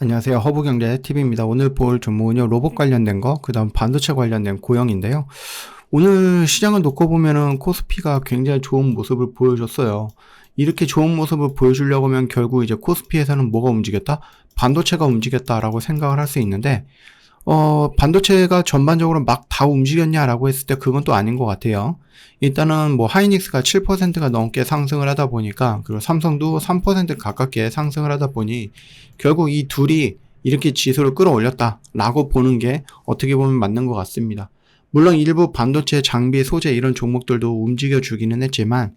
안녕하세요. 허브경제TV입니다. 오늘 볼 종목은요, 로봇 관련된 거, 그 다음 반도체 관련된 고영인데요. 오늘 시장을 놓고 보면은 코스피가 굉장히 좋은 모습을 보여줬어요. 이렇게 좋은 모습을 보여주려고 하면 결국 이제 코스피에서는 뭐가 움직였다? 반도체가 움직였다라고 생각을 할 수 있는데, 반도체가 전반적으로 막 다 움직였냐라고 했을 때 그건 또 아닌 것 같아요. 일단은 뭐 하이닉스가 7%가 넘게 상승을 하다 보니까, 그리고 삼성도 3% 가깝게 상승을 하다 보니 결국 이 둘이 이렇게 지수를 끌어올렸다라고 보는 게 어떻게 보면 맞는 것 같습니다. 물론 일부 반도체, 장비, 소재 이런 종목들도 움직여 주기는 했지만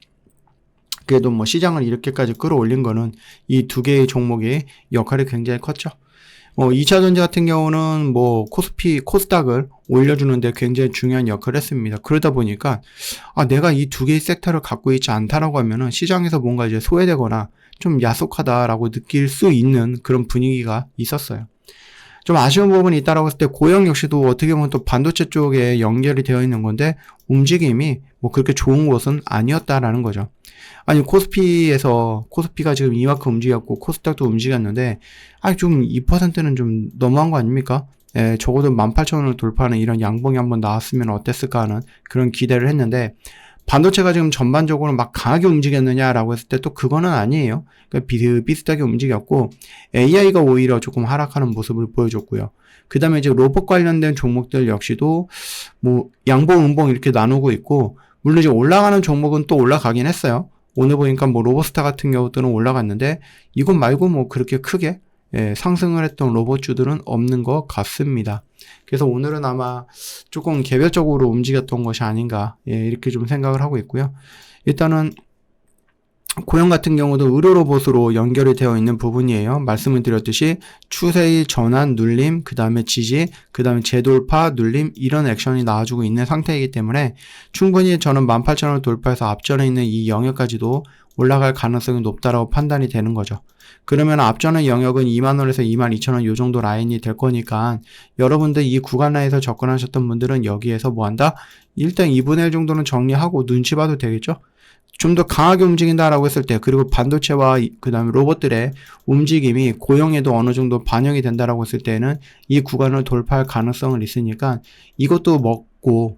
그래도 뭐 시장을 이렇게까지 끌어올린 거는 이 두 개의 종목의 역할이 굉장히 컸죠. 2차전지 같은 경우는 뭐 코스닥을 올려주는데 굉장히 중요한 역할을 했습니다. 그러다 보니까 내가 이 두 개의 섹터를 갖고 있지 않다라고 하면은 시장에서 뭔가 이제 소외되거나 좀 야속하다라고 느낄 수 있는 그런 분위기가 있었어요. 좀 아쉬운 부분이 있다라고 했을 때 고영 역시도 어떻게 보면 또 반도체 쪽에 연결이 되어 있는 건데 움직임이 뭐 그렇게 좋은 것은 아니었다라는 거죠. 아니 코스피가 지금 이만큼 움직였고 코스닥도 움직였는데 좀 2%는 좀 너무한 거 아닙니까? 적어도 18,000원을 돌파하는 이런 양봉이 한번 나왔으면 어땠을까 하는 그런 기대를 했는데 반도체가 지금 전반적으로 막 강하게 움직였느냐라고 했을 때 또 그거는 아니에요. 그러니까 비슷하게 움직였고 AI가 오히려 조금 하락하는 모습을 보여줬고요. 그 다음에 이제 로봇 관련된 종목들 역시도 뭐 양봉, 음봉 이렇게 나누고 있고 물론 이제 올라가는 종목은 또 올라가긴 했어요. 오늘 보니까 뭐 로보스타 같은 경우들은 올라갔는데 이것 말고 뭐 그렇게 크게 상승을 했던 로봇주들은 없는 것 같습니다. 그래서 오늘은 아마 조금 개별적으로 움직였던 것이 아닌가 이렇게 좀 생각을 하고 있고요. 일단은 고영 같은 경우도 의료 로봇으로 연결이 되어 있는 부분이에요. 말씀을 드렸듯이 추세의 전환, 눌림, 그 다음에 지지, 그 다음에 재돌파, 눌림 이런 액션이 나와주고 있는 상태이기 때문에 충분히 저는 18,000원을 돌파해서 앞전에 있는 이 영역까지도 올라갈 가능성이 높다라고 판단이 되는 거죠. 그러면 앞전의 영역은 20,000원에서 22,000원 요 정도 라인이 될 거니까 여러분들 이 구간 라인에서 접근하셨던 분들은 여기에서 뭐 한다? 일단 2분의 1 정도는 정리하고 눈치 봐도 되겠죠? 좀 더 강하게 움직인다라고 했을 때 그리고 반도체와 그 다음에 로봇들의 움직임이 고영에도 어느 정도 반영이 된다라고 했을 때는 이 구간을 돌파할 가능성은 있으니까 이것도 먹고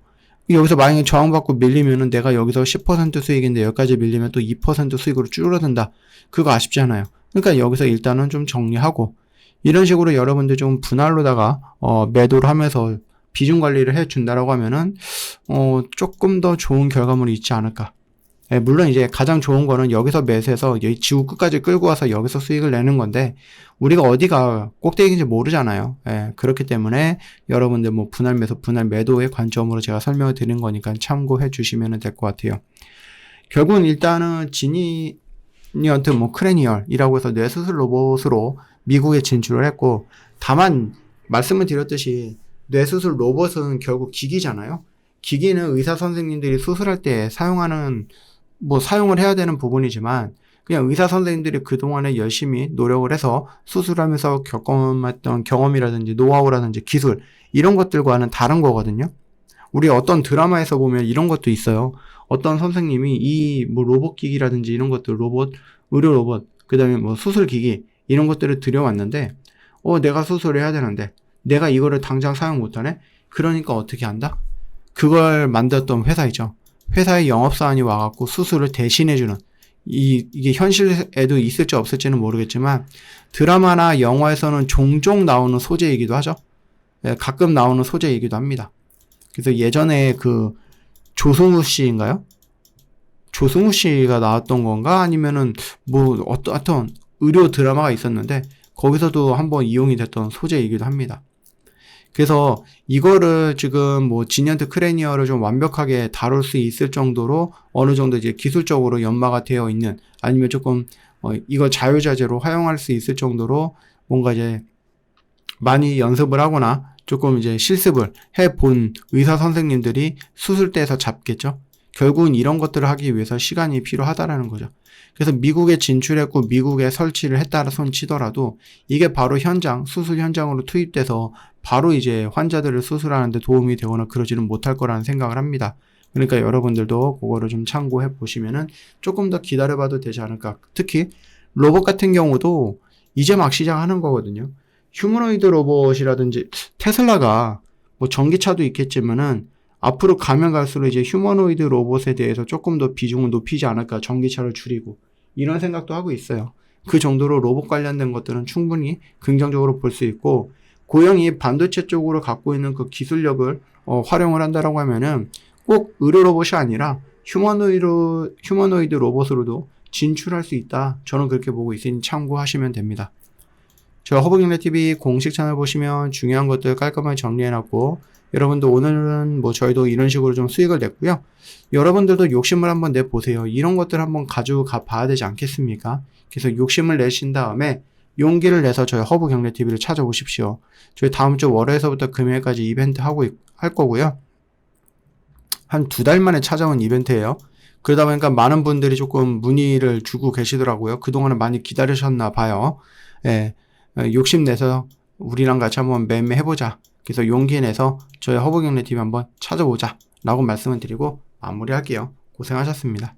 여기서 만약에 저항받고 밀리면은 내가 여기서 10% 수익인데 여기까지 밀리면 또 2% 수익으로 줄어든다. 그거 아쉽잖아요. 그러니까 여기서 일단은 좀 정리하고 이런 식으로 여러분들 좀 분할로다가 매도를 하면서 비중 관리를 해준다라고 하면은 조금 더 좋은 결과물이 있지 않을까. 물론 이제 가장 좋은 거는 여기서 매수해서 여기 지구 끝까지 끌고 와서 여기서 수익을 내는 건데 우리가 어디가 꼭대기인지 모르잖아요. 그렇기 때문에 여러분들 뭐 분할 매수, 분할 매도의 관점으로 제가 설명을 드린 거니까 참고해 주시면 될 것 같아요. 결국은 일단은 지니언트 뭐 크레니얼이라고 해서 뇌수술 로봇으로 미국에 진출을 했고 다만 말씀을 드렸듯이 뇌수술 로봇은 결국 기기잖아요. 기기는 의사 선생님들이 수술할 때 사용을 해야 되는 부분이지만 그냥 의사 선생님들이 그동안에 열심히 노력을 해서 수술하면서 겪어왔던 경험이라든지 노하우라든지 기술 이런 것들과는 다른 거거든요. 우리 어떤 드라마에서 보면 이런 것도 있어요. 어떤 선생님이 이 뭐 로봇 기기라든지 이런 것들 의료 로봇 그 다음에 뭐 수술 기기 이런 것들을 들여왔는데 내가 수술을 해야 되는데 내가 이거를 당장 사용 못하네? 그러니까 어떻게 한다? 그걸 만들었던 회사이죠. 회사의 영업사원이 와갖고 수술을 대신해주는 이게 현실에도 있을지 없을지는 모르겠지만 드라마나 영화에서는 종종 나오는 소재이기도 하죠. 가끔 나오는 소재이기도 합니다. 그래서 예전에 그 조승우 씨인가요? 조승우 씨가 나왔던 건가? 아니면은 뭐 어떤 의료 드라마가 있었는데 거기서도 한번 이용이 됐던 소재이기도 합니다. 그래서 이거를 지금 뭐 지니언트 크레니어를 좀 완벽하게 다룰 수 있을 정도로 어느 정도 이제 기술적으로 연마가 되어 있는 아니면 조금 이걸 자유자재로 활용할 수 있을 정도로 뭔가 이제 많이 연습을 하거나 조금 이제 실습을 해본 의사 선생님들이 수술대에서 잡겠죠. 결국은 이런 것들을 하기 위해서 시간이 필요하다라는 거죠. 그래서 미국에 진출했고 미국에 설치를 했다라 손 치더라도 이게 바로 수술 현장으로 투입돼서 바로 이제 환자들을 수술하는데 도움이 되거나 그러지는 못할 거라는 생각을 합니다. 그러니까 여러분들도 그거를 좀 참고해 보시면은 조금 더 기다려봐도 되지 않을까. 특히 로봇 같은 경우도 이제 막 시작하는 거거든요. 휴머노이드 로봇이라든지 테슬라가 뭐 전기차도 있겠지만은 앞으로 가면 갈수록 이제 휴머노이드 로봇에 대해서 조금 더 비중을 높이지 않을까, 전기차를 줄이고 이런 생각도 하고 있어요. 그 정도로 로봇 관련된 것들은 충분히 긍정적으로 볼 수 있고, 고영이 반도체 쪽으로 갖고 있는 그 기술력을 활용을 한다라고 하면은 꼭 의료 로봇이 아니라 휴머노이드 로봇으로도 진출할 수 있다. 저는 그렇게 보고 있으니 참고하시면 됩니다. 저 허브경제TV 공식 채널 보시면 중요한 것들 깔끔하게 정리해놨고, 여러분들 오늘은 뭐 저희도 이런 식으로 좀 수익을 냈고요. 여러분들도 욕심을 한번 내보세요. 이런 것들 한번 가지고 봐야 되지 않겠습니까? 그래서 욕심을 내신 다음에 용기를 내서 저희 허브경제TV를 찾아오십시오. 저희 다음 주 월요일서부터 금요일까지 이벤트 할 거고요. 한 2달 만에 찾아온 이벤트예요. 그러다 보니까 많은 분들이 조금 문의를 주고 계시더라고요. 그동안은 많이 기다리셨나 봐요. 예, 욕심내서 우리랑 같이 한번 매매해보자. 그래서 용기 내서 저희 허브경제TV 한번 찾아보자 라고 말씀을 드리고 마무리할게요. 고생하셨습니다.